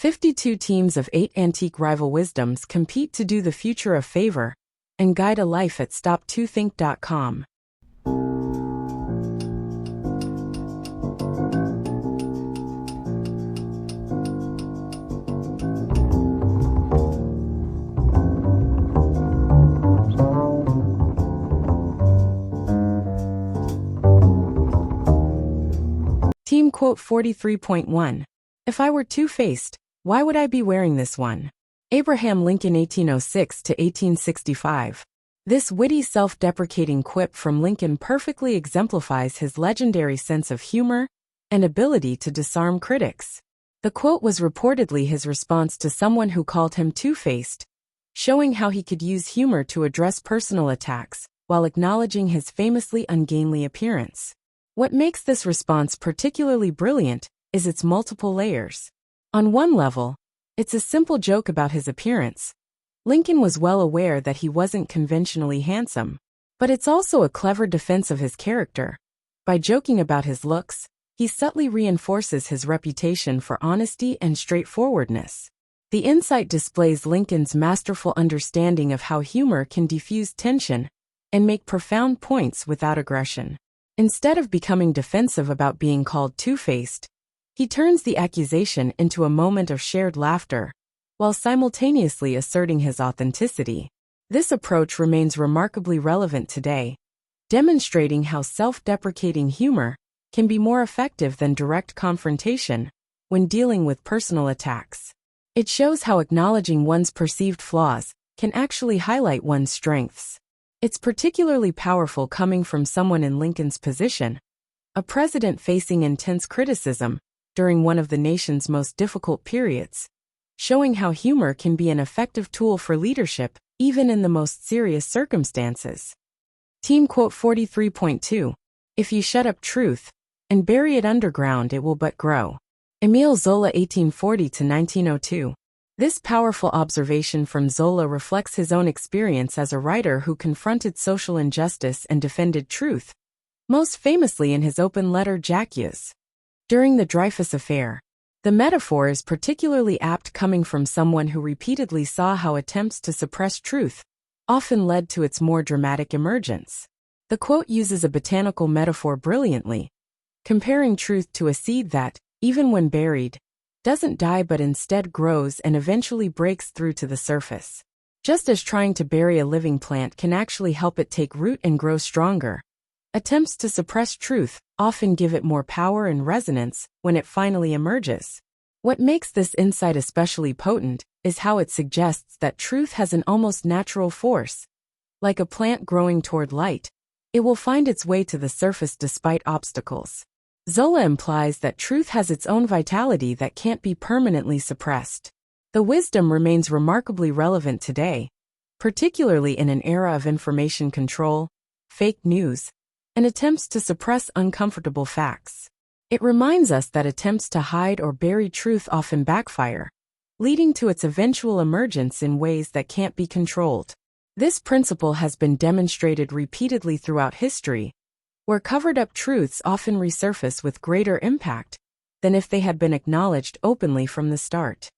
52 teams of 8 antique rival wisdoms compete to do the future a favor and guide a life at stop2think.com. Team quote 43.1. If I were two-faced, why would I be wearing this one? Abraham Lincoln 1806 to 1865. This witty self-deprecating quip from Lincoln perfectly exemplifies his legendary sense of humor and ability to disarm critics. The quote was reportedly his response to someone who called him two-faced, showing how he could use humor to address personal attacks while acknowledging his famously ungainly appearance. What makes this response particularly brilliant is its multiple layers. On one level, it's a simple joke about his appearance. Lincoln was well aware that he wasn't conventionally handsome. But it's also a clever defense of his character. By joking about his looks, he subtly reinforces his reputation for honesty and straightforwardness. The insight displays Lincoln's masterful understanding of how humor can diffuse tension and make profound points without aggression. Instead of becoming defensive about being called two-faced, he turns the accusation into a moment of shared laughter, while simultaneously asserting his authenticity. This approach remains remarkably relevant today, demonstrating how self-deprecating humor can be more effective than direct confrontation when dealing with personal attacks. It shows how acknowledging one's perceived flaws can actually highlight one's strengths. It's particularly powerful coming from someone in Lincoln's position, a president facing intense criticism during one of the nation's most difficult periods, showing how humor can be an effective tool for leadership even in the most serious circumstances. Team quote 43.2. If you shut up truth and bury it underground, it will but grow. Emile Zola 1840 to 1902. This powerful observation from Zola reflects his own experience as a writer who confronted social injustice and defended truth, most famously in his open letter J'accuse. During the Dreyfus affair, the metaphor is particularly apt coming from someone who repeatedly saw how attempts to suppress truth often led to its more dramatic emergence. The quote uses a botanical metaphor brilliantly, comparing truth to a seed that, even when buried, doesn't die but instead grows and eventually breaks through to the surface. Just as trying to bury a living plant can actually help it take root and grow stronger, attempts to suppress truth often give it more power and resonance when it finally emerges. What makes this insight especially potent is how it suggests that truth has an almost natural force. Like a plant growing toward light, it will find its way to the surface despite obstacles. Zola implies that truth has its own vitality that can't be permanently suppressed. The wisdom remains remarkably relevant today, particularly in an era of information control, fake news, and attempts to suppress uncomfortable facts. It reminds us that attempts to hide or bury truth often backfire, leading to its eventual emergence in ways that can't be controlled. This principle has been demonstrated repeatedly throughout history, where covered-up truths often resurface with greater impact than if they had been acknowledged openly from the start.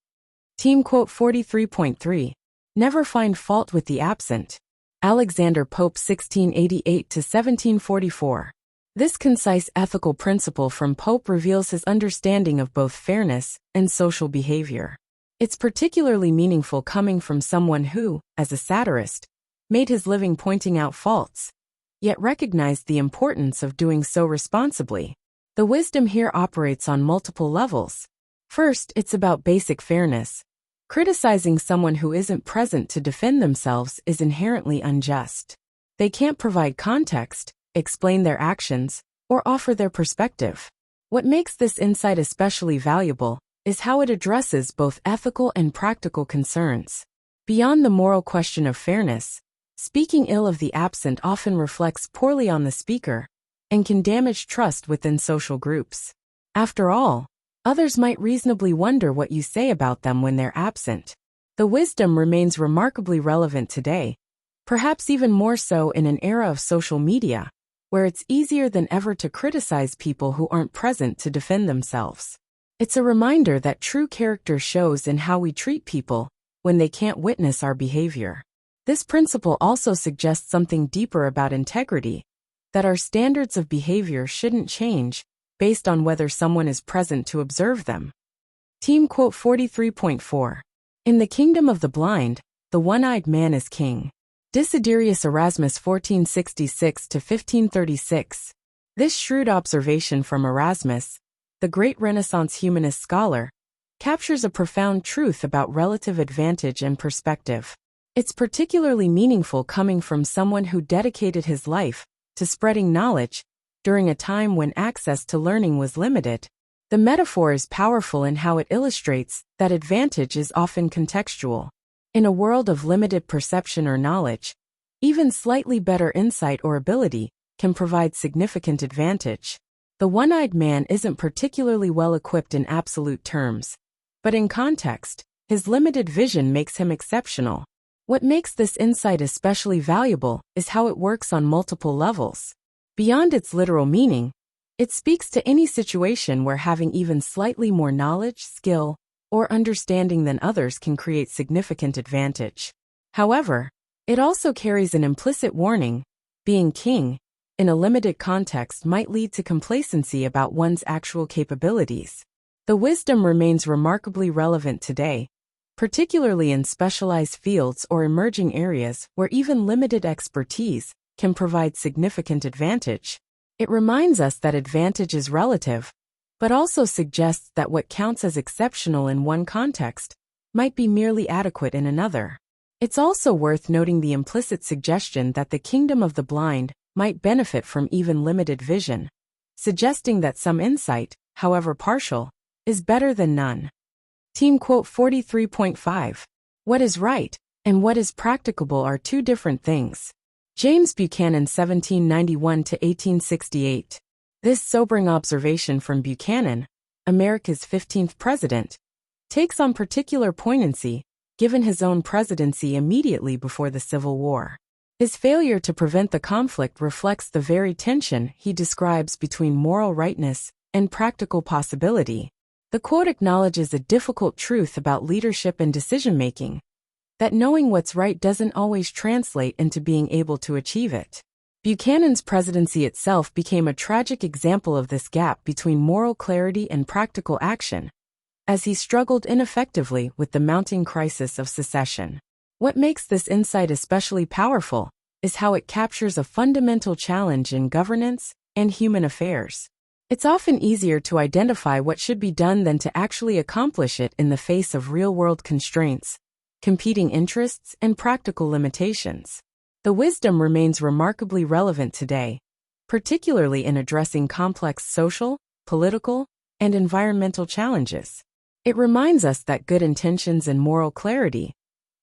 Team quote 43.3. Never find fault with the absent. Alexander Pope 1688 to 1744. This concise ethical principle from Pope reveals his understanding of both fairness and social behavior. It's particularly meaningful coming from someone who, as a satirist, made his living pointing out faults, yet recognized the importance of doing so responsibly. The wisdom here operates on multiple levels. First, it's about basic fairness. Criticizing someone who isn't present to defend themselves is inherently unjust. They can't provide context, explain their actions, or offer their perspective. What makes this insight especially valuable is how it addresses both ethical and practical concerns. Beyond the moral question of fairness, speaking ill of the absent often reflects poorly on the speaker and can damage trust within social groups. After all, others might reasonably wonder what you say about them when they're absent. The wisdom remains remarkably relevant today, perhaps even more so in an era of social media, where it's easier than ever to criticize people who aren't present to defend themselves. It's a reminder that true character shows in how we treat people when they can't witness our behavior. This principle also suggests something deeper about integrity, that our standards of behavior shouldn't change based on whether someone is present to observe them. Team quote 43.4. In the kingdom of the blind, the one-eyed man is king. Desiderius Erasmus 1466 to 1536. This shrewd observation from Erasmus, the great Renaissance humanist scholar, captures a profound truth about relative advantage and perspective. It's particularly meaningful coming from someone who dedicated his life to spreading knowledge during a time when access to learning was limited. The metaphor is powerful in how it illustrates that advantage is often contextual. In a world of limited perception or knowledge, even slightly better insight or ability can provide significant advantage. The one-eyed man isn't particularly well equipped in absolute terms, but in context, his limited vision makes him exceptional. What makes this insight especially valuable is how it works on multiple levels. Beyond its literal meaning, it speaks to any situation where having even slightly more knowledge, skill, or understanding than others can create significant advantage. However, it also carries an implicit warning. Being king, in a limited context, might lead to complacency about one's actual capabilities. The wisdom remains remarkably relevant today, particularly in specialized fields or emerging areas where even limited expertise can provide significant advantage. It reminds us that advantage is relative, but also suggests that what counts as exceptional in one context might be merely adequate in another. It's also worth noting the implicit suggestion that the kingdom of the blind might benefit from even limited vision, suggesting that some insight, however partial, is better than none. Team quote 43.5. What is right and what is practicable are two different things. James Buchanan 1791 to 1868. This sobering observation from Buchanan, America's 15th president, takes on particular poignancy given his own presidency immediately before the Civil War. His failure to prevent the conflict reflects the very tension he describes between moral rightness and practical possibility. The quote acknowledges a difficult truth about leadership and decision-making, that knowing what's right doesn't always translate into being able to achieve it. Buchanan's presidency itself became a tragic example of this gap between moral clarity and practical action, as he struggled ineffectively with the mounting crisis of secession. What makes this insight especially powerful is how it captures a fundamental challenge in governance and human affairs. It's often easier to identify what should be done than to actually accomplish it in the face of real-world constraints, competing interests, and practical limitations. The wisdom remains remarkably relevant today, particularly in addressing complex social, political, and environmental challenges. It reminds us that good intentions and moral clarity,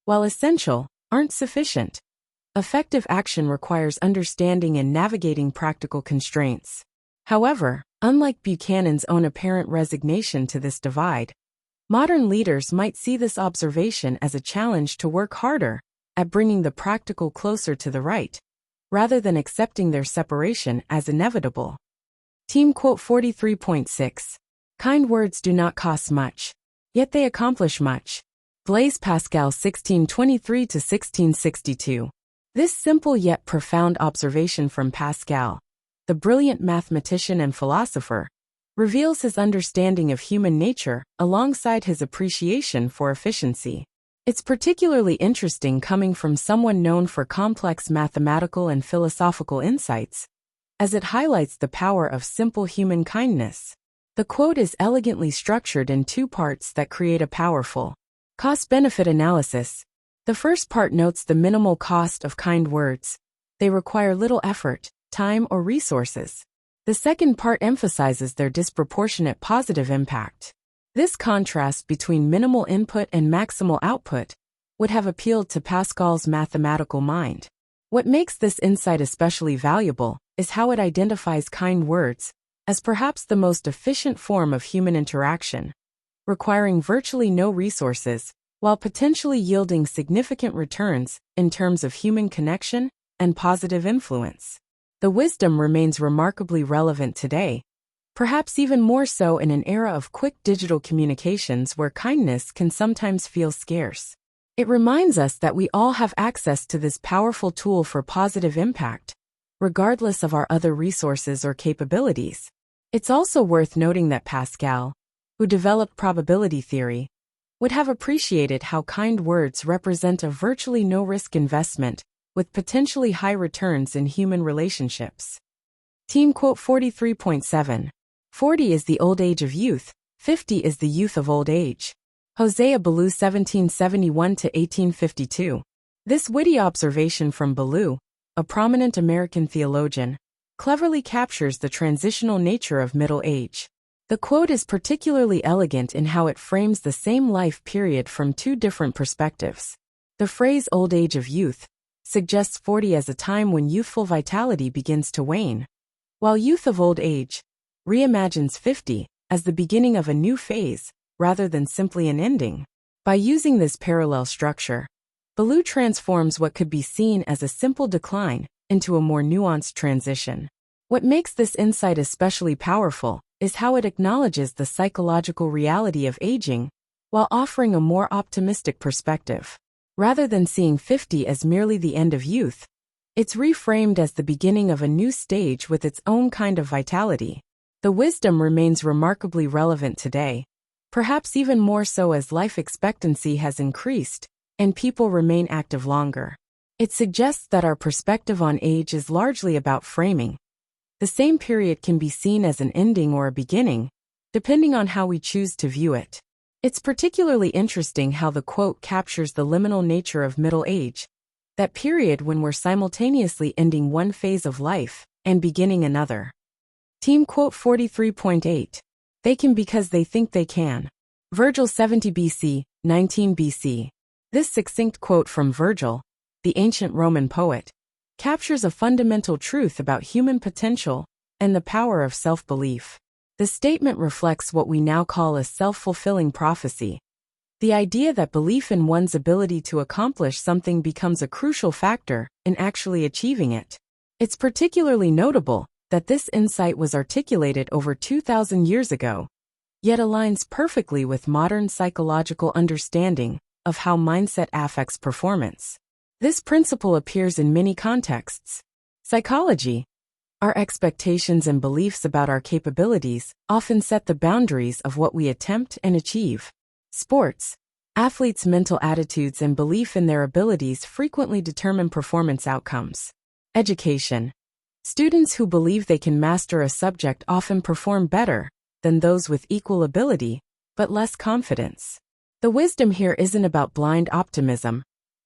while essential, aren't sufficient. Effective action requires understanding and navigating practical constraints. However, unlike Buchanan's own apparent resignation to this divide, modern leaders might see this observation as a challenge to work harder at bringing the practical closer to the right, rather than accepting their separation as inevitable. Team quote 43.6. Kind words do not cost much, yet they accomplish much. Blaise Pascal 1623 to 1662. This simple yet profound observation from Pascal, the brilliant mathematician and philosopher, reveals his understanding of human nature alongside his appreciation for efficiency. It's particularly interesting coming from someone known for complex mathematical and philosophical insights, as it highlights the power of simple human kindness. The quote is elegantly structured in two parts that create a powerful cost-benefit analysis. The first part notes the minimal cost of kind words. They require little effort, time, or resources. The second part emphasizes their disproportionate positive impact. This contrast between minimal input and maximal output would have appealed to Pascal's mathematical mind. What makes this insight especially valuable is how it identifies kind words as perhaps the most efficient form of human interaction, requiring virtually no resources, while potentially yielding significant returns in terms of human connection and positive influence. The wisdom remains remarkably relevant today, Perhaps even more so in an era of quick digital communications where kindness can sometimes feel scarce. It reminds us that we all have access to this powerful tool for positive impact, regardless of our other resources or capabilities. It's also worth noting that Pascal, who developed probability theory, would have appreciated how kind words represent a virtually no-risk investment, with potentially high returns in human relationships. Team quote 43.7. 40 is the old age of youth, 50 is the youth of old age. Hosea Ballou 1771–1852. This witty observation from Ballou, a prominent American theologian, cleverly captures the transitional nature of middle age. The quote is particularly elegant in how it frames the same life period from two different perspectives. The phrase old age of youth suggests 40 as a time when youthful vitality begins to wane, while youth of old age reimagines 50 as the beginning of a new phase, rather than simply an ending. By using this parallel structure, Ballou transforms what could be seen as a simple decline into a more nuanced transition. What makes this insight especially powerful is how it acknowledges the psychological reality of aging, while offering a more optimistic perspective. Rather than seeing 50 as merely the end of youth, it's reframed as the beginning of a new stage with its own kind of vitality. The wisdom remains remarkably relevant today, perhaps even more so as life expectancy has increased and people remain active longer. It suggests that our perspective on age is largely about framing. The same period can be seen as an ending or a beginning, depending on how we choose to view it. It's particularly interesting how the quote captures the liminal nature of middle age, that period when we're simultaneously ending one phase of life and beginning another. Team quote 43.8. They can because they think they can. Virgil 70 BC, 19 BC. This succinct quote from Virgil, the ancient Roman poet, captures a fundamental truth about human potential and the power of self-belief. The statement reflects what we now call a self-fulfilling prophecy, the idea that belief in one's ability to accomplish something becomes a crucial factor in actually achieving it. It's particularly notable that this insight was articulated over 2,000 years ago, yet aligns perfectly with modern psychological understanding of how mindset affects performance. This principle appears in many contexts. Psychology. Our expectations and beliefs about our capabilities often set the boundaries of what we attempt and achieve. Sports. Athletes' mental attitudes and belief in their abilities frequently determine performance outcomes. Education. Students who believe they can master a subject often perform better than those with equal ability, but less confidence. The wisdom here isn't about blind optimism,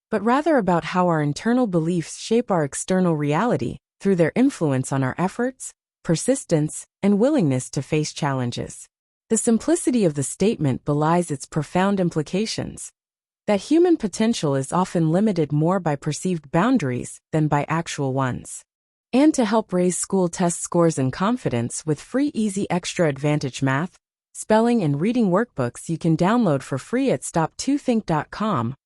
but rather about how our internal beliefs shape our external reality through their influence on our efforts, persistence, and willingness to face challenges. The simplicity of the statement belies its profound implications, that human potential is often limited more by perceived boundaries than by actual ones. And to help raise school test scores and confidence with free easy extra advantage math, spelling and reading workbooks you can download for free at stop2think.com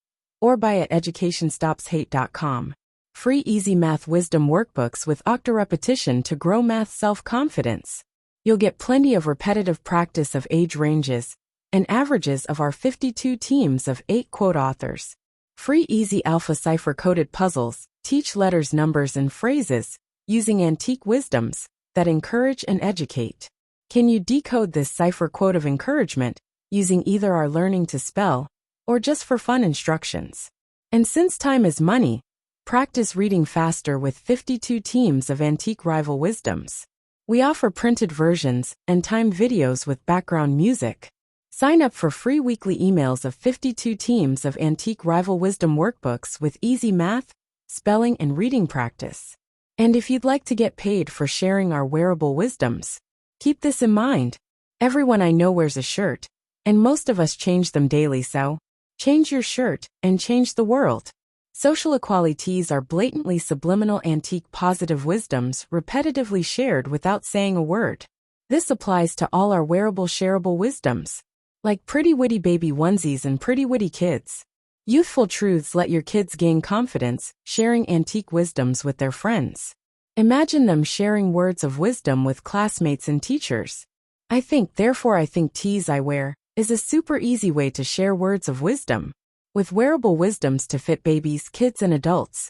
or buy at educationstopshate.com. Free easy math wisdom workbooks with octa-repetition to grow math self-confidence. You'll get plenty of repetitive practice of age ranges and averages of our 52 teams of 8 quote authors. Free easy alpha cipher-coded puzzles teach letters, numbers, and phrases using antique wisdoms that encourage and educate. Can you decode this cipher quote of encouragement using either our learning to spell or just for fun instructions? And since time is money, practice reading faster with 52 teams of antique rival wisdoms. We offer printed versions and timed videos with background music. Sign up for free weekly emails of 52 teams of antique rival wisdom workbooks with easy math, spelling, and reading practice. And if you'd like to get paid for sharing our wearable wisdoms, keep this in mind. Everyone I know wears a shirt, and most of us change them daily, so change your shirt and change the world. Social equalities are blatantly subliminal antique positive wisdoms repetitively shared without saying a word. This applies to all our wearable shareable wisdoms, like pretty witty baby onesies and pretty witty kids. Youthful truths let your kids gain confidence, sharing antique wisdoms with their friends. Imagine them sharing words of wisdom with classmates and teachers. I think, therefore I think tees I wear is a super easy way to share words of wisdom. With wearable wisdoms to fit babies, kids, and adults,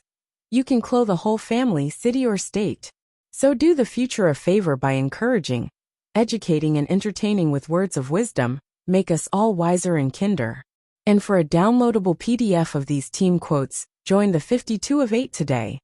you can clothe a whole family, city, or state. So do the future a favor by encouraging, educating, and entertaining with words of wisdom. Make us all wiser and kinder. And for a downloadable PDF of these team quotes, join the 52 of 8 today.